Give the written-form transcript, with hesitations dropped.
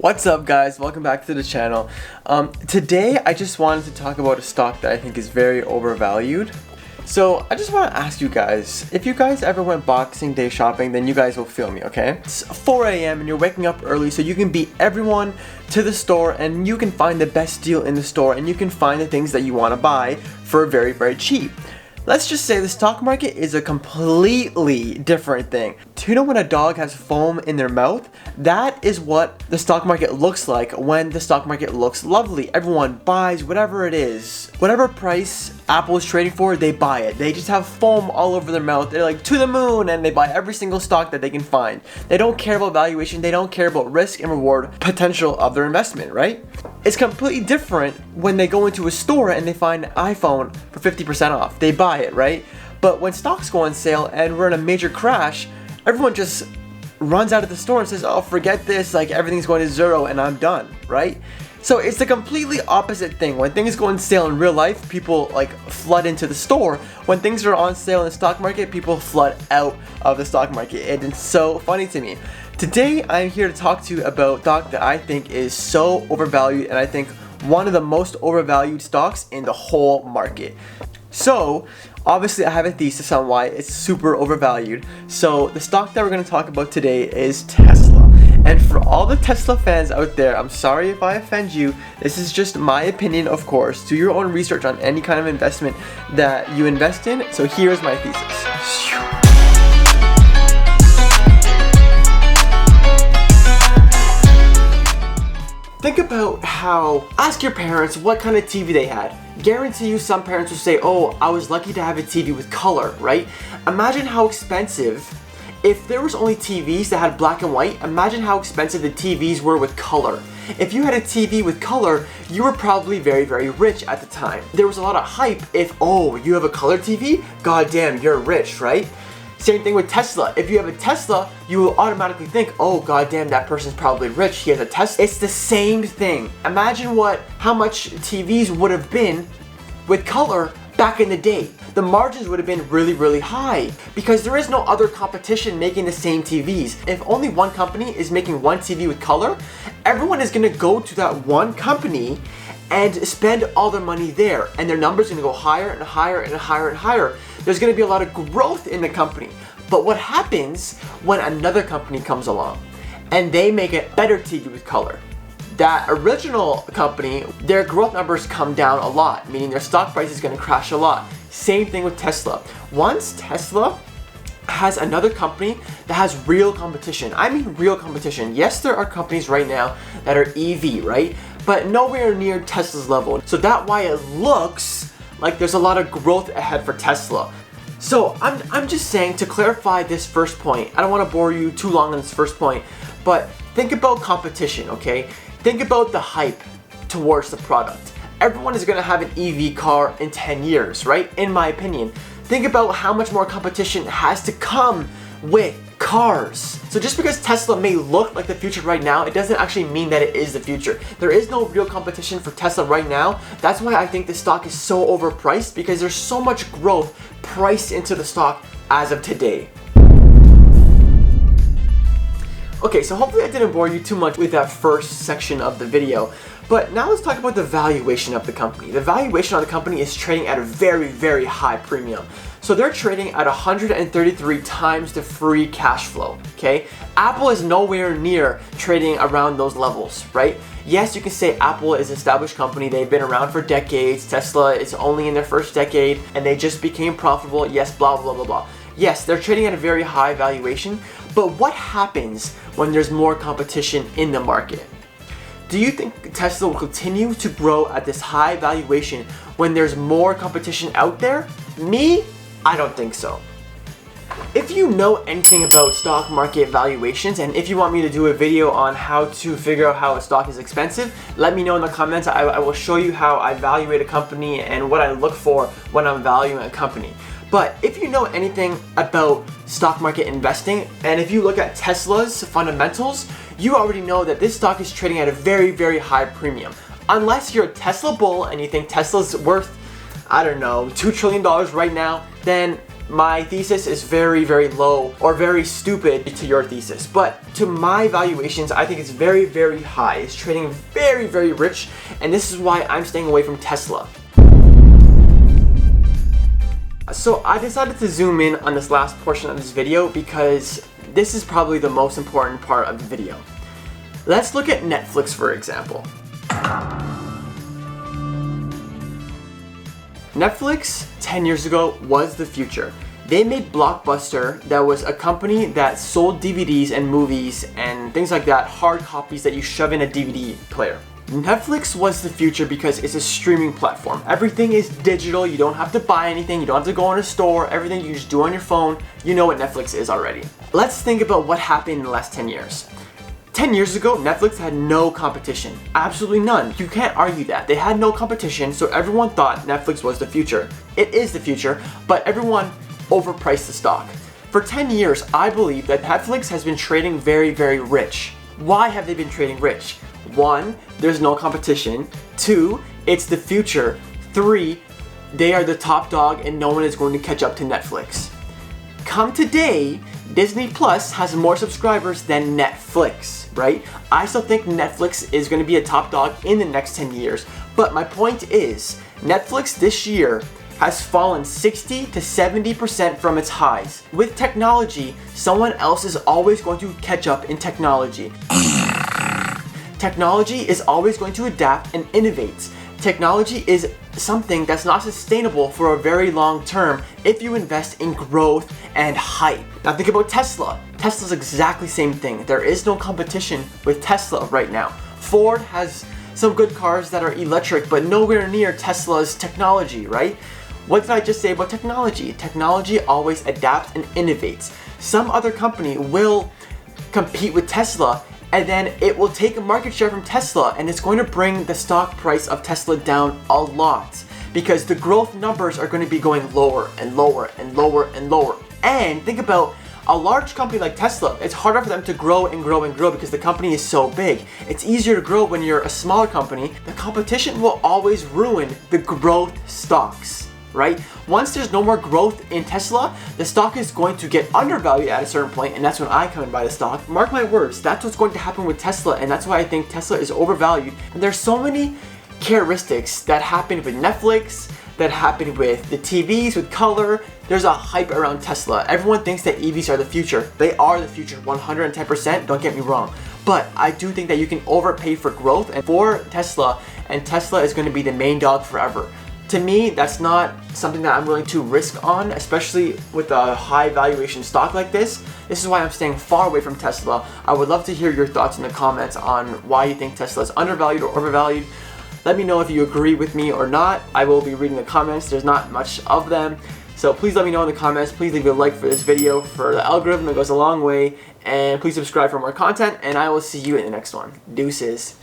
What's up, guys? Welcome back to the channel. Today I just wanted to talk about a stock that I think is very overvalued. So I just want to ask you guys, if you guys ever went Boxing Day shopping, then you guys will feel me, okay? It's 4 a.m. and you're waking up early so you can beat everyone to the store and you can find the best deal in the store and you can find the things that you want to buy for very, very cheap. Let's just say the stock market is a completely different thing. Do you know when a dog has foam in their mouth? That is what the stock market looks like when the stock market looks lovely. Everyone buys whatever it is. Whatever price Apple is trading for, they buy it. They just have foam all over their mouth. They're like, to the moon, and they buy every single stock that they can find. They don't care about valuation. They don't care about risk and reward potential of their investment, right? It's completely different when they go into a store and they find an iPhone for 50% off. They buy it, right? But when stocks go on sale and we're in a major crash, everyone just runs out of the store and says, oh, forget this, like everything's going to zero and I'm done, right? So it's the completely opposite thing. When things go on sale in real life, people like flood into the store. When things are on sale in the stock market, people flood out of the stock market. And it's so funny to me. Today, I'm here to talk to you about a stock that I think is so overvalued and I think one of the most overvalued stocks in the whole market. So, obviously I have a thesis on why it's super overvalued. So, the stock that we're going to talk about today is Tesla. And for all the Tesla fans out there, I'm sorry if I offend you. This is just my opinion, of course. Do your own research on any kind of investment that you invest in. So, here's my thesis. Think about ask your parents what kind of TV they had. Guarantee you some parents will say, oh, I was lucky to have a TV with color, right? Imagine how expensive, if there was only TVs that had black and white, imagine how expensive the TVs were with color. If you had a TV with color, you were probably very, very rich at the time. There was a lot of hype if, oh, you have a color TV? God damn, you're rich, right? Same thing with Tesla. If you have a Tesla, you will automatically think, oh goddamn, that person's probably rich. He has a Tesla. It's the same thing. Imagine how much TVs would have been with color back in the day. The margins would have been really, really high because there is no other competition making the same TVs. If only one company is making one TV with color, everyone is gonna go to that one company and spend all their money there, and their numbers are gonna go higher and higher and higher and higher. There's gonna be a lot of growth in the company. But what happens when another company comes along and they make a better TV with color? That original company, their growth numbers come down a lot, meaning their stock price is gonna crash a lot. Same thing with Tesla. Once Tesla has another company that has real competition. I mean real competition. Yes, there are companies right now that are EV, right? But nowhere near Tesla's level. So that's why it looks like there's a lot of growth ahead for Tesla. So I'm just saying, to clarify this first point, I don't want to bore you too long on this first point, but think about competition, okay? Think about the hype towards the product. Everyone is going to have an EV car in 10 years, right? In my opinion. Think about how much more competition has to come with cars. So just because Tesla may look like the future right now, it doesn't actually mean that it is the future. There is no real competition for Tesla right now. That's why I think the stock is so overpriced, because there's so much growth priced into the stock as of today. Okay, so hopefully I didn't bore you too much with that first section of the video. But now let's talk about the valuation of the company. The valuation of the company is trading at a very, very high premium. So they're trading at 133 times the free cash flow, okay? Apple is nowhere near trading around those levels, right? Yes, you can say Apple is an established company. They've been around for decades. Tesla is only in their first decade and they just became profitable. Yes, blah, blah, blah, blah. Yes, they're trading at a very high valuation, but what happens when there's more competition in the market? Do you think Tesla will continue to grow at this high valuation when there's more competition out there? Me? I don't think so. If you know anything about stock market valuations, and if you want me to do a video on how to figure out how a stock is expensive, let me know in the comments. I will show you how I evaluate a company and what I look for when I'm valuing a company. But if you know anything about stock market investing, and if you look at Tesla's fundamentals, you already know that this stock is trading at a very, very high premium. Unless you're a Tesla bull and you think Tesla's worth, I don't know, $2 trillion right now, then my thesis is very, very low or very stupid to your thesis. But to my valuations, I think it's very, very high. It's trading very, very rich, and this is why I'm staying away from Tesla. So I decided to zoom in on this last portion of this video because this is probably the most important part of the video. Let's look at Netflix, for example. Netflix 10 years ago was the future. They made Blockbuster, that was a company that sold DVDs and movies and things like that, hard copies that you shove in a DVD player. Netflix was the future because it's a streaming platform. Everything is digital, you don't have to buy anything, you don't have to go in a store, everything you just do on your phone. You know what Netflix is already. Let's think about what happened in the last 10 years. 10 years ago, Netflix had no competition. Absolutely none. You can't argue that. They had no competition, so everyone thought Netflix was the future. It is the future, but everyone overpriced the stock. For 10 years, I believe that Netflix has been trading very, very rich. Why have they been trading rich? 1, there's no competition. 2, it's the future. 3, they are the top dog and no one is going to catch up to Netflix. Come today, Disney Plus has more subscribers than Netflix, right? I still think Netflix is going to be a top dog in the next 10 years. But my point is, Netflix this year has fallen 60 to 70% from its highs. With technology, someone else is always going to catch up in technology. Technology is always going to adapt and innovate. Technology is something that's not sustainable for a very long term if you invest in growth and hype. Now think about Tesla. Tesla's exactly the same thing. There is no competition with Tesla right now. Ford has some good cars that are electric, but nowhere near Tesla's technology, right? What did I just say about technology? Technology always adapts and innovates. Some other company will compete with Tesla, and then it will take a market share from Tesla, and it's going to bring the stock price of Tesla down a lot because the growth numbers are going to be going lower and lower and lower and lower. And think about a large company like Tesla. It's harder for them to grow and grow and grow because the company is so big. It's easier to grow when you're a smaller company. The competition will always ruin the growth stocks, right? Once there's no more growth in Tesla, the stock is going to get undervalued at a certain point, and that's when I come and buy the stock. Mark my words, that's what's going to happen with Tesla, and that's why I think Tesla is overvalued. And there's so many characteristics that happen with Netflix, that happen with the TVs, with color. There's a hype around Tesla. Everyone thinks that EVs are the future. They are the future, 110%, don't get me wrong. But I do think that you can overpay for growth and for Tesla, and Tesla is going to be the main dog forever. To me, that's not something that I'm willing to risk on, especially with a high valuation stock like this. This is why I'm staying far away from Tesla. I would love to hear your thoughts in the comments on why you think Tesla is undervalued or overvalued. Let me know if you agree with me or not. I will be reading the comments. There's not much of them. So please let me know in the comments. Please leave a like for this video for the algorithm. It goes a long way. And please subscribe for more content. And I will see you in the next one. Deuces.